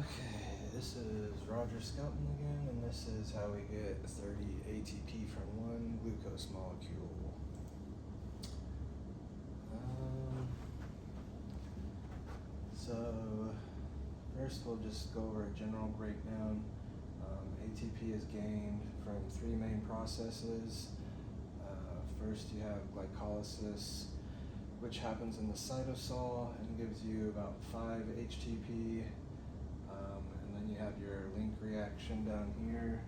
Okay, this is Roger Skelton again, and this is how we get 30 ATP from one glucose molecule. So first we'll just go over a general breakdown. ATP is gained from three main processes. First you have glycolysis, which happens in the cytosol and gives you about 5 HTP. And then you have your link reaction down here,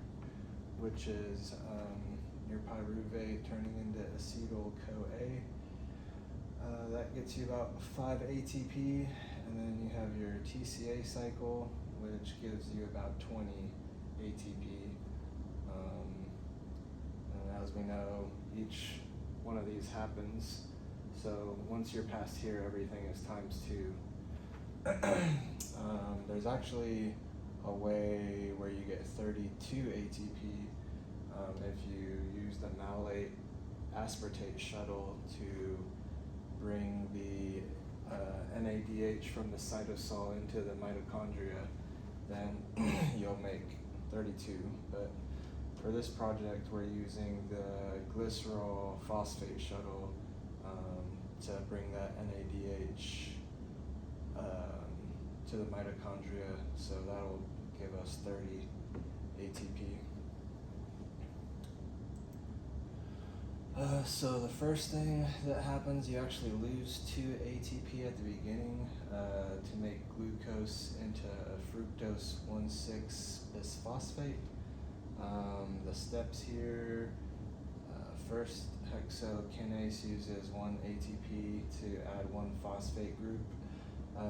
which is your pyruvate turning into acetyl-CoA. That gets you about 5 ATP, and then you have your TCA cycle, which gives you about 20 ATP. And as we know, each one of these happens. So once you're past here, everything is ×2. There's actually a way where you get 32 ATP if you use the malate aspartate shuttle to bring the NADH from the cytosol into the mitochondria, then you'll make 32. But for this project, we're using the glycerol phosphate shuttle to bring that NADH to the mitochondria, so that'll give us 30 ATP. So the first thing that happens, you actually lose 2 ATP at the beginning to make glucose into fructose 1,6-bisphosphate. The steps here, first hexokinase uses 1 ATP to add 1 phosphate group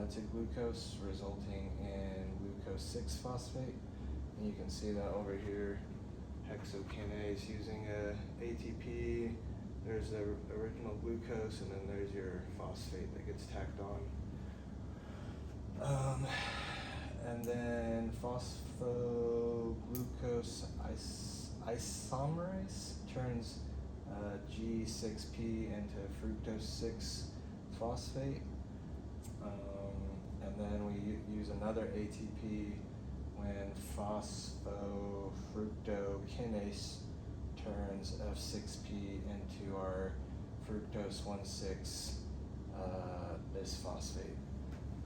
to glucose, resulting in glucose 6-phosphate. And you can see that over here, hexokinase using a ATP, there's the original glucose, and then there's your phosphate that gets tacked on. And then phosphoglucose isomerase turns G6P into fructose 6-phosphate. And then we use another ATP when phosphofructokinase turns F6P into our fructose 1,6-bisphosphate.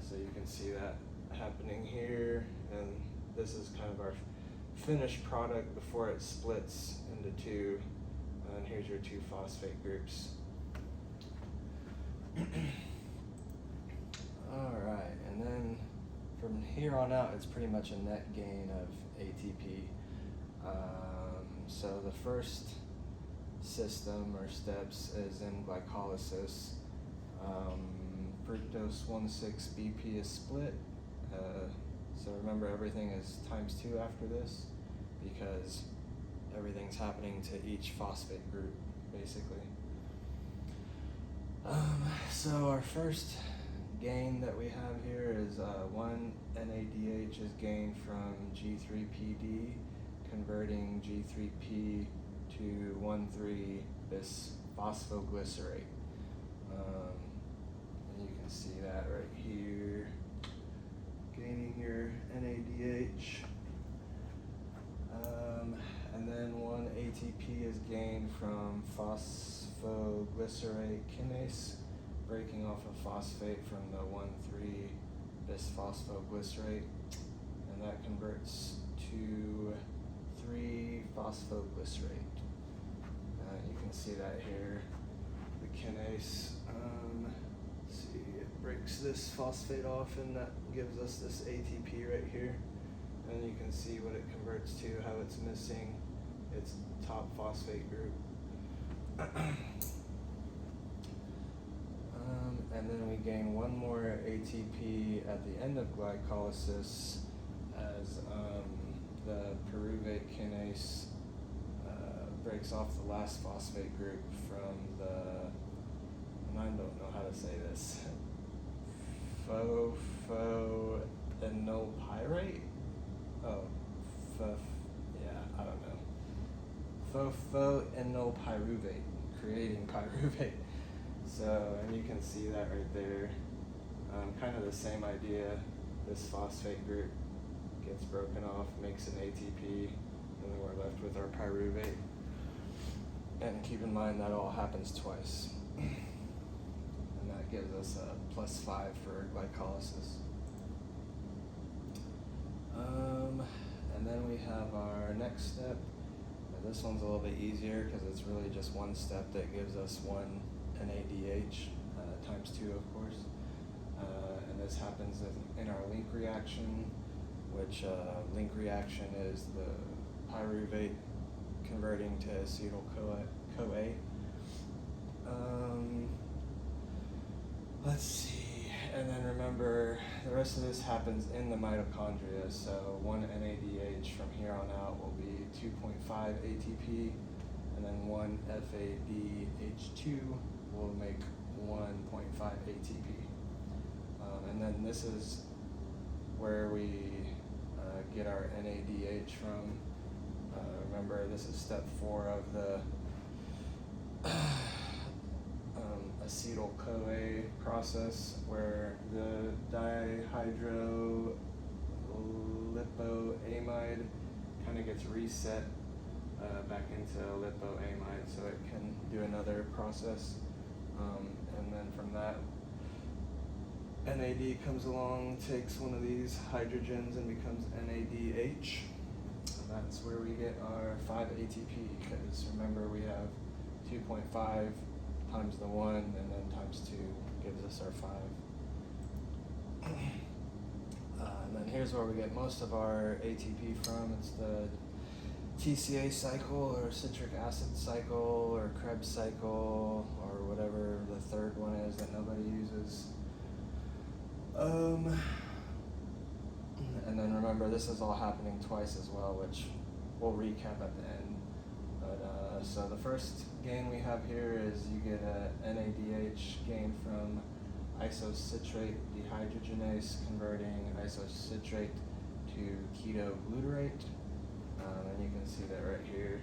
So you can see that happening here, and this is kind of our finished product before it splits into 2. And here's your 2 phosphate groups. Alright, and then from here on out, it's pretty much a net gain of ATP. So the first system or steps is in glycolysis. Fructose 1,6-BP is split. So remember, everything is ×2 after this because everything's happening to each phosphate group, basically. So our first gain that we have here is 1 NADH is gained from G3PD, converting G3P to 1,3-bisphosphoglycerate. And you can see that right here, gaining your NADH. And then 1 ATP is gained from phosphoglycerate kinase, breaking off a phosphate from the 1,3-bisphosphoglycerate, and that converts to 3-phosphoglycerate. You can see that here, the kinase. Let's see, it breaks this phosphate off, and that gives us this ATP right here. And you can see what it converts to, how it's missing its top phosphate group. And then we gain 1 more ATP at the end of glycolysis as the pyruvate kinase breaks off the last phosphate group from the, and I don't know how to say this, phosphoenolpyrate? I don't know. Phosphoenolpyruvate, creating pyruvate. So, and you can see that right there. Kind of the same idea, this phosphate group gets broken off, makes an ATP, and then we're left with our pyruvate. And keep in mind that all happens twice. And that gives us a +5 for glycolysis. And then we have our next step. And this one's a little bit easier because it's really just one step that gives us one NADH times 2, of course. And this happens in our link reaction, which link reaction is the pyruvate converting to acetyl-CoA. Let's see, and then remember the rest of this happens in the mitochondria, so one NADH from here on out will be 2.5 ATP, and then one FADH2 will make 1.5 ATP. And then this is where we get our NADH from. Remember, this is step 4 of the acetyl-CoA process, where the dihydrolipoamide kind of gets reset back into lipoamide so it can do another process. And then from that, NAD comes along, takes one of these hydrogens and becomes NADH. And that's where we get our 5 ATP, because remember we have 2.5 times the 1 and then times 2 gives us our 5. And then here's where we get most of our ATP from. It's the TCA cycle, or citric acid cycle, or Krebs cycle, or whatever the third one is that nobody uses. And then remember, this is all happening twice as well, which we'll recap at the end. But so the first gain we have here is you get a NADH gain from isocitrate dehydrogenase converting isocitrate to ketoglutarate. And you can see that right here,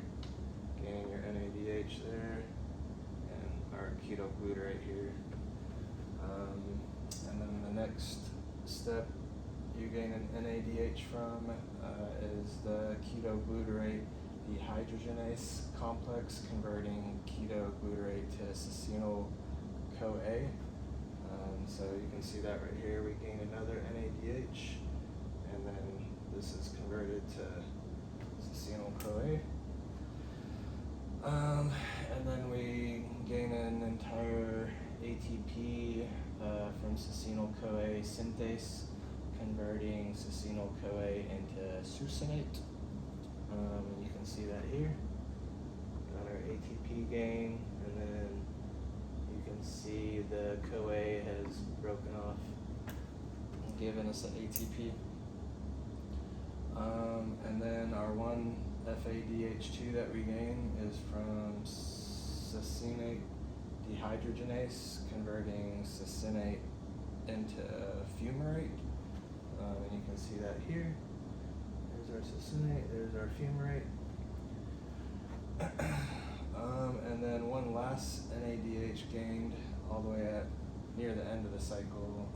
gaining your NADH there, and our ketoglutarate here. And then the next step you gain an NADH from is the ketoglutarate dehydrogenase complex converting ketoglutarate to succinyl-CoA. So you can see that right here, we gain another NADH, and then this is converted to succinyl-CoA. And then we gain an entire ATP from succinyl-CoA synthase, converting succinyl-CoA into succinate. And you can see that here. Got our ATP gain, and then you can see the CoA has broken off and given us an ATP. And then our one FADH2 that we gain is from succinate dehydrogenase, converting succinate into fumarate. And you can see that here. There's our succinate, there's our fumarate. And then one last NADH gained all the way at near the end of the cycle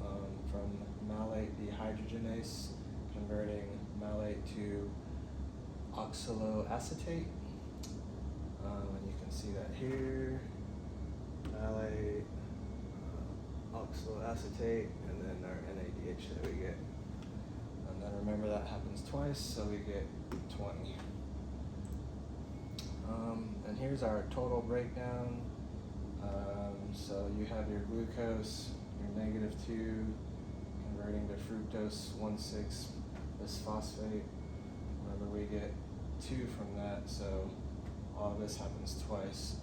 from malate dehydrogenase, converting malate to oxaloacetate. And you can see that here, malate, oxaloacetate, and then our NADH that we get. And then remember that happens twice, so we get 20. And here's our total breakdown. So you have your glucose, your -2, converting to fructose 1,6 bisphosphate. Remember, we get 2 from that, so all of this happens twice.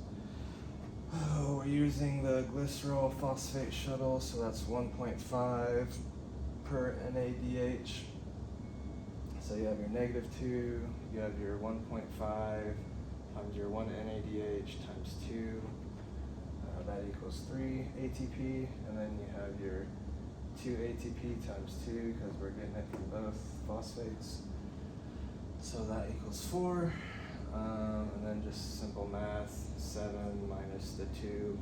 We're using the glycerol phosphate shuttle, so that's 1.5 per NADH. So you have your -2, you have your 1.5 times your 1 NADH times 2. That equals 3 ATP, and then you have your 2 ATP times 2, because we're getting it from both phosphates. So that equals 4. And then just simple math, 7 minus the 2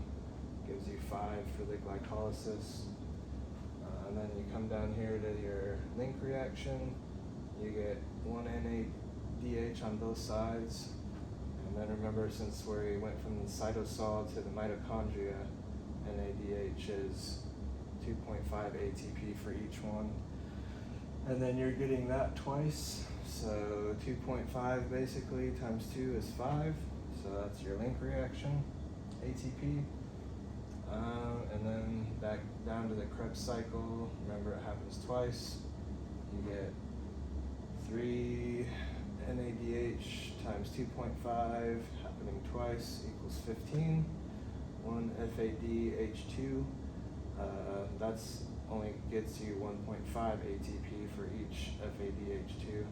gives you 5 for the glycolysis. And then you come down here to your link reaction. you get 1 NADH on both sides. And then remember, since we went from the cytosol to the mitochondria, NADH is 2.5 ATP for each one. And then you're getting that twice. So 2.5 basically times 2 is 5. So that's your link reaction, ATP. And then back down to the Krebs cycle. Remember, it happens twice. You get 3 NADH times 2.5 happening twice equals 15. 1 FADH2. That's only gets you 1.5 ATP for each FADH2,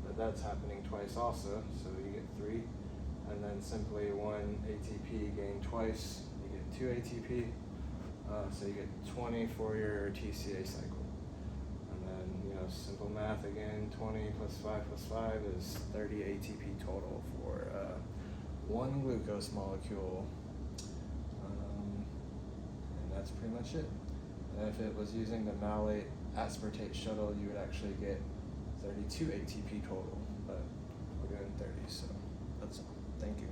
but that's happening twice also, so you get 3. And then simply 1 ATP gained twice, you get 2 ATP, so you get 20 for your TCA cycle. And then, simple math again, 20 plus 5 plus 5 is 30 ATP total for 1 glucose molecule. And that's pretty much it. And if it was using the malate aspartate shuttle, you would actually get 32 ATP total, but we're doing 30, so that's all. Thank you.